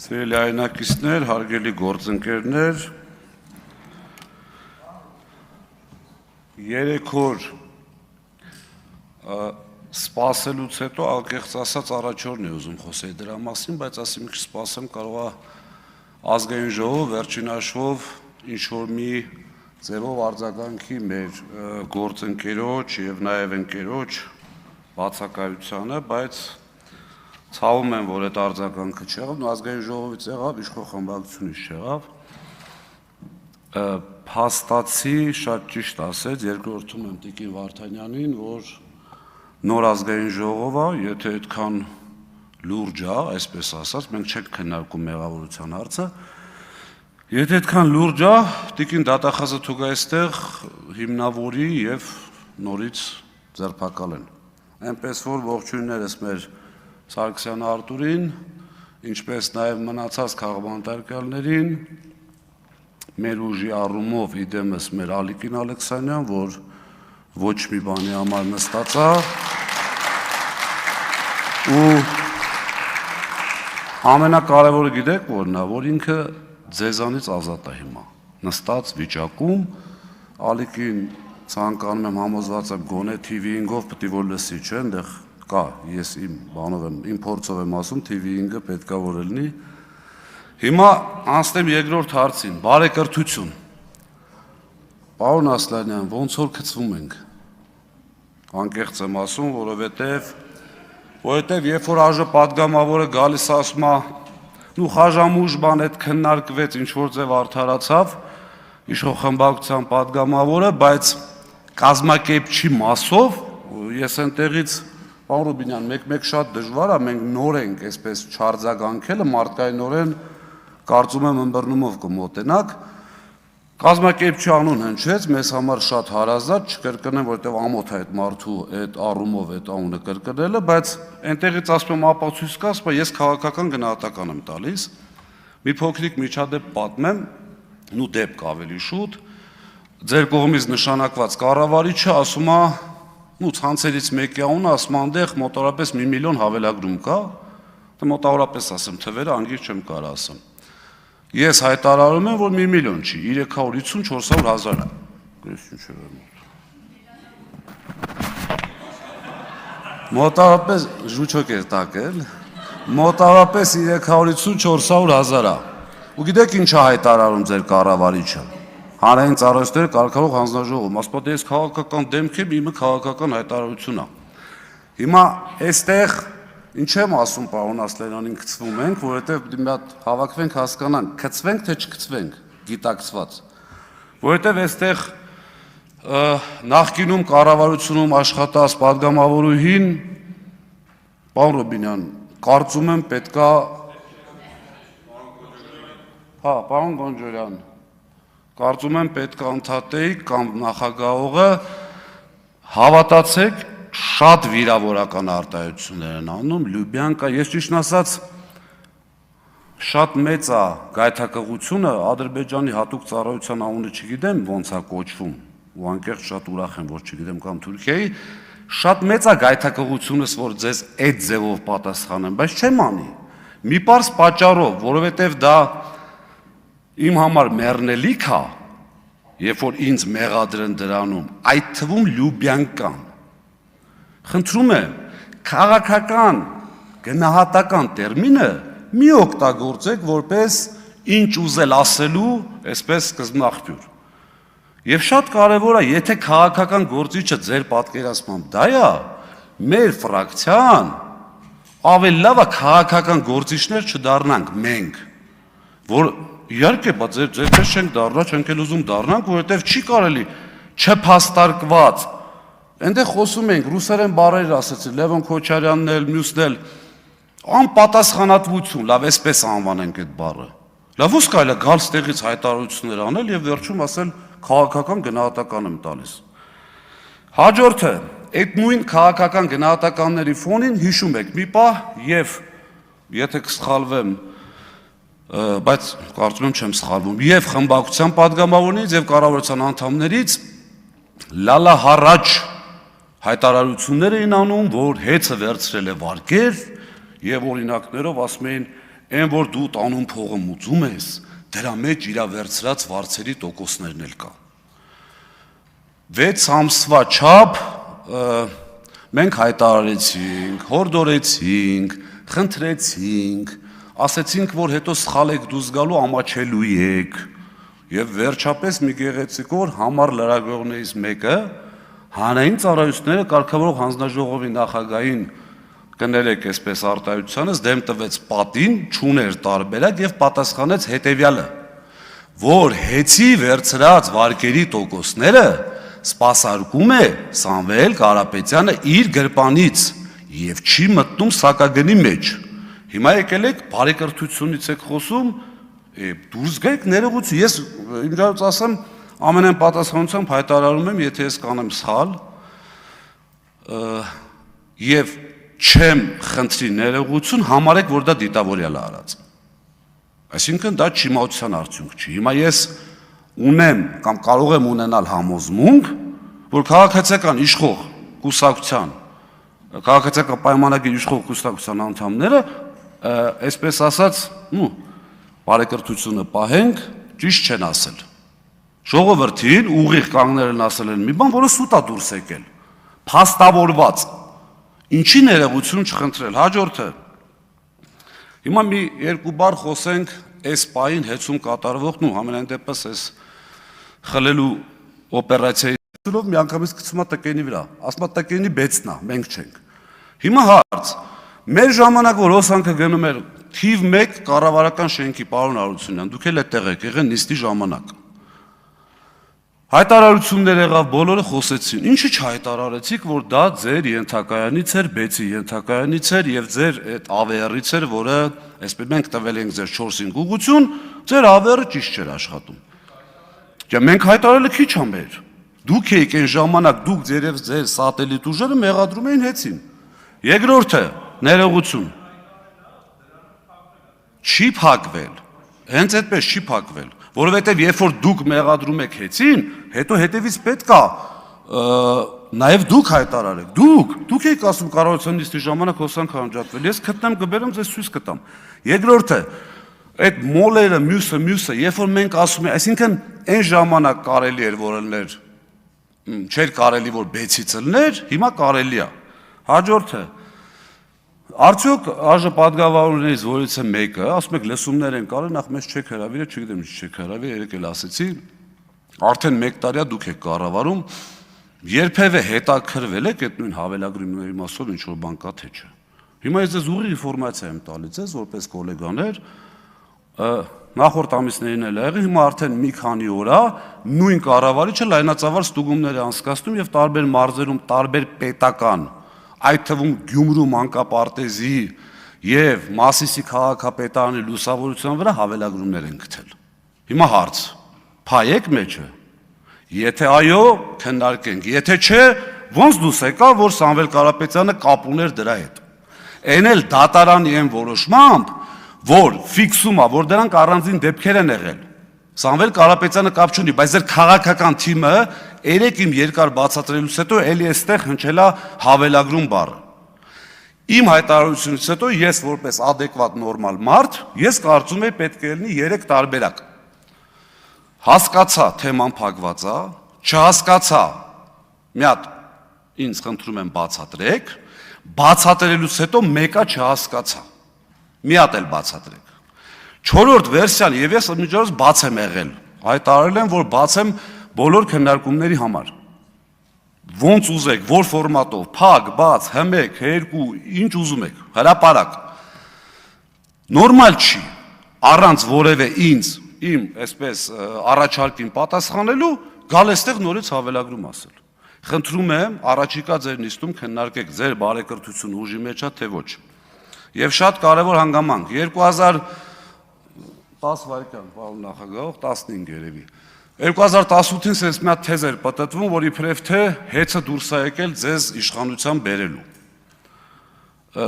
Սիրելի այնակիցներ, հարգելի գործընկերներ, 3 օր սպասելուց հետո անկեղծ ասած առաջ օրն է ուզում խոսել դրա մասին, բայց ասեմ ինչ սպասեմ, կարող է ազգային ժողով վերջին հաշվով ինչ որ մի ձևով արձագանքի մեր գործընկերոջ եւ նաեւ ընկերոջ բացակայությանը, բայց ցավում եմ, որ այդ արձագանքը չեղավ, ու ազգային ժողովից եղավ, իշխող խմբակցությունից չեղավ։ Փաստացի շատ ճիշտ ասեց, երկրորդում եմ Տիկին Վարդանյանին, որ նոր ազգային ժողովը, եթե այդքան լուրջ է, այսպես ասած, մենք չենք քննարկում մեղավորության հարցը, եթե այդքան լուրջ է, Տիկին դատախազը թողա այստեղ հիմնավորի եւ նորից ձերբակալեն։ Այնպես որ ողջույններս մեր Սարգսյան Արտուրին, ինչպես նաև մնացած քաղաքապետարներին, մեր ուժի առումով իդեմս մեր Ալիկին Ալեքսանյան, որ ոչ մի բանի համար նստած է, ու ամենակարևորը գիտեք որն է, որ ինքը ձեզանից ազատ է հիմա, նստած վիճակում, Ալիկին ցանկանում եմ համոզված եմ գոնե TV5-ով պետք է որ լսի, չէ՞, այնտեղ կա, ես իմ բանով եմ, իմ փորձով եմ ասում, TV5-ը պետքա որ լինի։ Հիմա անցնեմ երկրորդ հարցին, բարեկրթություն։ Պարոն Ասլանյան, ոնց որ գցվում ենք։ Անկեղծ եմ ասում, որովհետև երբ որ ԱԺ պատգամավորը գալիս ասում է, ու խաժամուժ բան այդ քննարկվեց, ինչ որ ձև արդարացավ, իշխող խմբակցության պատգամավորը, բայց կազմակերպչի մասով, ես այնտեղից Պարոն Ռուբինյան, մեկ շատ դժվար է, մենք նոր ենք այսպես չարձագանքելը, մարդկայնորեն կարծում եմ ըմբռնումով կմոտենաք, կազմակերպչի անուն հնչեց, մեզ համար շատ հարազատ, չկրկնեմ, որովհետև ամոթ է այդ մարդու այդ առումով այդ անունը կրկնելը, բայց այնտեղից ասում եմ ապացույց կա, ասում ես քաղաքական գնահատական եմ տալիս, մի փոքրիկ միջադեպ պատմեմ, ու դեպք ավելի շուտ, ձեր կողմից նշանակված կառավարիչը ասում է ու ցանցերից մեկի անունը ասում այնտեղ մոտավորապես 1 միլիոն հավելագրում կա, դե մոտավորապես ասեմ թվերը անգիր չեմ կարող ասեմ։ Ես հայտարարում եմ, որ 1 միլիոն չի, 350-400 հազար է։ Գրես ինչ է մոտավորապես ժուչոկ էր տակել, մոտավորապես 350-400 հազար է։ Ու գիտեք ինչ է հայտարարում ձեր կառավարիչը։ Հանրային ծառայությունների կարգավորող հանձնաժողովում, ասում ես քաղաքական դեմք եմ, իմը քաղաքական հայտարարություն է։ Հիմա այստեղ ինչ եմ ասում պարոն Ասլանյանին գցվում ենք, որովհետև մի հատ հավաքվենք հասկանանք, գցվենք թե չգցվենք, գիտակցված։ Որովհետև այստեղ նախկինում կառավարությունում աշխատած պատգամավորուհին պարոն Ռուբինյան, կարծում եմ պետքա պարոն Գոնջորյան Կարծում եմ պետք է ընդհատեիք կամ նախագահողը հավատացեք շատ վիրավորական արտահայտություններ են անում, Լյուբյանկա, ես ճիշտն ասած շատ մեծ է գայթակղությունը, Ադրբեջանի հատուկ ծառայության անունը չգիտեմ ոնց է կոչվում, ու անկեղծ շատ ուրախ եմ, որ չգիտեմ կամ Թուրքիայի, շատ մեծ է գայթակղությունս, որ ձեզ այդ ձևով պատասխանեմ, բայց չեմ անի, մի պարզ պատճառով, որովհետև դա իմ համար մեռնելիք է, երբ որ ինձ մեղադրեն դրանում, այդ թվում Լյուբյանկան։ Խնդրում եմ, քաղաքական գնահատական տերմինը մի օգտագործեք որպես ինչ ուզել ասելու, այսպես սկզբնաղբյուր։ Եվ շատ կարևոր է, եթե քաղաքական գործիչը ձեր պատկերացմամբ դա է, մեր ֆրակցիան ավելի լավ է քաղաքական գործիչներ չդառնանք մենք, որ Իհարկե, բայց ձեր պես չենք դառնա, չենք էլ ուզում դառնանք, որովհետև չի կարելի չփաստարկված։ Այնտեղ խոսում ենք, ռուսերեն բառեր ասեցի, Լևոն Քոչարյանն էլ, մյուսն էլ, անպատասխանատվություն, լավ, այսպես անվանենք այդ բառը։ Լավ ո՞ս կարելի է գալ ստեղից հայտարարություններ անել եւ վերջում ասել քաղաքական գնահատական եմ տալիս։ Հաջորդը, այդ նույն քաղաքական գնահատականների ֆոնին հիշում եք մի պահ եւ եթե կսխալվեմ բայց կարծում եմ չեմ սխալվում, եւ խմբակցության պատգամավորներից եւ կառավարության անդամներից լալա հառաջ հայտարարություններ էին անում, որ հեծը վերցրել է վարկեր եւ օրինակներով ասում էին այն որ դու տանում փողը մուծում ես, դրա մեջ իր վերցրած վարձերի տոկոսներն էլ կա։ 6 ամսվա չափ մենք հայտարարեցինք, հորդորեցինք, խնդրեցինք, ասեցինք, որ հետո սխալ եք դուրս գալու ամաչելու եք, եւ վերջապես մի գեղեցիկ օր համառ լրագրողներից մեկը հանրային ծառայությունները կարգավորող հանձնաժողովի նախագահին կներեք այսպես արտահայտությանս դեմ տվեց պատին, չուներ տարբերակ եւ պատասխանեց հետեւյալը, որ հեծի վերցրած վարկերի տոկոսները սպասարկում է Սամվել Կարապետյանը իր գրպանից եւ չի մտնում սակագնի մեջ։ Հիմա եկել եք բարեկրթությունից եք խոսում, դուրս գայք ներողություն, ես իմ ջանից ասեմ ամենայն պատասխանությամբ հայտարարում եմ, եթե ես կանեմ սխալ եւ չեմ խնդրի ներողություն, համարեք, որ դա դիտավորյալ է արած։ Այսինքն դա չիմացության արդյունք չի։ Հիմա ես ունեմ կամ կարող եմ ունենալ համոզմունք, որ քաղաքացիական իշխող կուսակցության, քաղաքացիական պայմանագիր իշխող կուսակցության անդամները, այսպես ասած, բարեկրթությունը պահենք, ճիշտ չեն ասել։ Ժողովրդին ուղիղ կանգնել են ասել են մի բան, որը սուտ է դուրս եկել, փաստավորված։ Ինչի ներողություն չխնդրել, հաջորդը։ Հիմա մի երկու բառ խոսենք այս պահին հեծում կատարվող, համենայն դեպս այս խլելու օպերացիայի դուրով մի անգամից գցում է տկենի վրա, ասում է տկենի բեցնա, մենք չենք։ Հիմա հարց, մեր ժամանակ որ հոսանքը գնում էր թիվ 1 կառավարական շենքի պարոն Արությունյան, դուք էլ այդտեղ եք եղել նիստի ժամանակ։ Հայտարարություններ եղավ, բոլորը խոսեցին, ինչի չհայտարարեցիք, որ դա ձեր ենթակայանից էր, բեցի ենթակայանից էր եւ ձեր այդ AVR-ից էր, որը այսպես մենք տվել ենք ձեր 4-ին ուղղություն, ձեր AVR-ը ճիշտ չէր աշխատում։ Դե մենք հայտարարելը քիչ ա մեր։ Դուք եք այն ժամանակ դուք ձերև ձեր սատելիտ ուժերը մեղադրում էին հեցին։ Երկրորդը, ներողություն։ Չի փակվել։ Հենց այդպես չի փակվել, որովհետև երբ որ դուք մեղադրում եք հեցին, հետո հետևից պետք է նաև դուք հայտարարեք։ Դուք եք ասում կառավարության նիստի ժամանակ հոսանք անջատվել։ Ես գտնեմ կբերեմ ձեզ ցույց կտամ։ Երկրորդը, այդ մոլերը մյուսը, երբ որ մենք ասում ենք, այսինքն այն ժամանակ կարելի էր որ ելներ, չէր կարելի որ բեցից ելներ, հիմա կարելի է։ Հաջորդը, արդյոք ԱԺ պատգամավորներից որից է մեկը, ասում եք լսումներ են կարել, նախ մեզ չեք հրավիրել, չգիտեմ ինչ չեք հրավիրել, երեկ էլ ասեցի, արդեն 1 տարի է դուք եք կառավարում, երբևէ հետաքրվել եք այդ նույն հավելագրումների մասով ինչ որ բան կա թե չէ։ Հիմա ես ձեզ ուղիղ ինֆորմացիա եմ տալիս, որպես գոլեգաներ, նախորդ ամիսներին էլ եղել, հիմա արդեն մի քանի օր է նույն կառավարիչը լայնածավալ ստուգումներ է անցկացնում եւ տարբեր մարզերում տարբեր պետական, այդ թվում Գյումրու մանկապարտեզի եւ Մասիսի քաղաքապետարանի լուսավորության վրա հավելագրումներ են գտել։ Հիմա հարց. փայեք մեջը։ Եթե այո, քննարկենք, եթե չէ, ոնց դուս եկա, որ Սամվել Կարապետյանը կապ ուներ դրա հետ։ Այն էլ դատարանի այն որոշմամբ, որ ֆիքսում է, որ դրանք առանձին դեպքեր են եղել։ Սամվել Կարապետյանը կապ չունի, բայց ձեր քաղաքական թիմը երեք իմ երկար բացատրելուց հետո էլի էստեղ հնչել է հավելագրում բառը։ Իմ հայտարարությունից հետո ես որպես adekvat նորմալ մարդ, ես կարծում եմ պետք է լինի 3 տարբերակ։ Հասկացա թեման փակված է, չհասկացա, մի հատ ինձ խնդրում եմ բացատրեք, բացատրելուց հետո մեկը չհասկացա։ Մի հատ էլ բացատրեք։ 4-րդ վերսիան եւ ես միջոցով բաց եմ եղել։ Հայտարարել եմ, որ բաց եմ բոլոր քննարկումների համար։ Ոնց ուզեք, որ ֆորմատով, փակ, բաց, հմեք, երկու, ինչ ուզում եք, հրապարակ։ Նորմալ չի, առանց որևէ ինձ, իմ այսպես առաջարկին պատասխանելու, գալ էստեղ նորից հավելագրում ասել։ Խնդրում եմ, առաջիկա ձեր նիստում քննարկեք ձեր բարեկրթությունը ուժի մեջ է, թե ոչ։ Եվ շատ կարևոր հանգամանք, 10 վայրկյան, պարոն նախագահ, 15 երևի։ 2018-ին սենց մի հատ թեզ էր պտտվում, որ իբրև թե հեծը դուրս է եկել ձեզ իշխանության բերելու։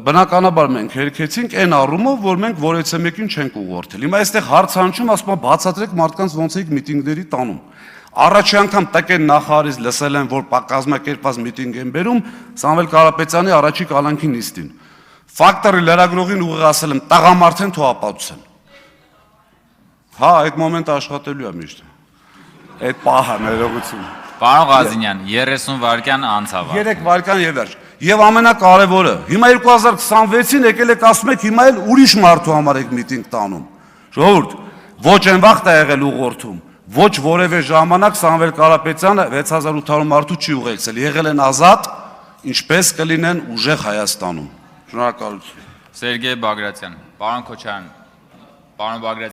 Բնականաբար մենք հերքեցինք այն առումով, որ մենք որևէ մեկին չենք ուղղորդել։ Հիմա այստեղ հարց հնչում, ասում եմ բացատրեք մարդկանց ոնց եք միտինգների տանում։ Առաջի անգամ տկեն նախարարից լսել են, որ կազմակերպված միտինգ են բերում Սամվել Կարապետյանի առաջի կալանքի նիստին։ Ֆակտորի լրագրողին ուղիղ ասել եմ, տղամարդ են թող ապացուցեն։ Հա, այդ մոմենտը աշխատելու է միշտ։ Այդ պահը ներողություն։ Պարոն Ղազինյան, 30 վայրկյան անցավ։ 3 վայրկյան եւ վերջ։ Եվ ամենակարևորը, հիմա 2026-ին եկել եք ասում եք հիմա էլ ուրիշ մարդու համար եք միտինգ տանում։ Ժողովուրդ, ոչ այն վաղտ է եղել ուղղորդում, ոչ որևէ ժամանակ Սամվել Կարապետյանը 6800 մարդու չի ուղեկցել, եղել են ազատ, ինչպես կլինեն ուժեղ Հայաստանում։ Շնորհակալություն։ Սերգեյ Բագրատյան, պարոն Քոչարյան, պարոն Բագրատյան